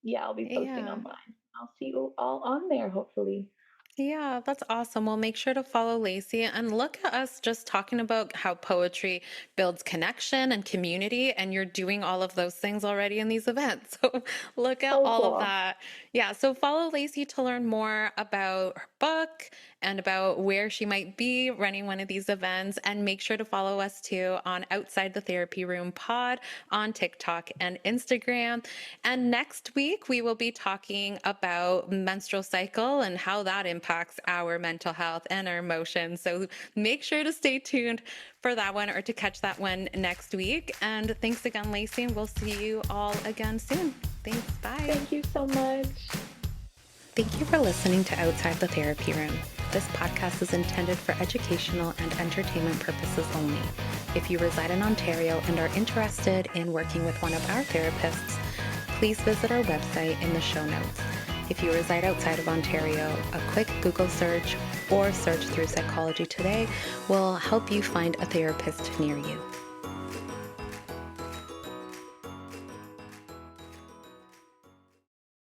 yeah, I'll be posting on Yeah. mine. I'll see you all on there, hopefully. Yeah, that's awesome. Well, make sure to follow Lacey and look at us just talking about how poetry builds connection and community. And you're doing all of those things already in these events. So look at So all of cool. that. Yeah. So follow Lacey to learn more about her book and about where she might be running one of these events. And make sure to follow us too on Outside the Therapy Room Pod on TikTok and Instagram. And next week, we will be talking about menstrual cycle and how that impacts our mental health and our emotions. So make sure to stay tuned for that one or to catch that one next week. And thanks again, Lacey, and we'll see you all again soon. Thanks. Bye. Thank you so much. Thank you for listening to Outside the Therapy Room. This podcast is intended for educational and entertainment purposes only. If you reside in Ontario and are interested in working with one of our therapists, please visit our website in the show notes. If you reside outside of Ontario, a quick Google search or search through Psychology Today will help you find a therapist near you.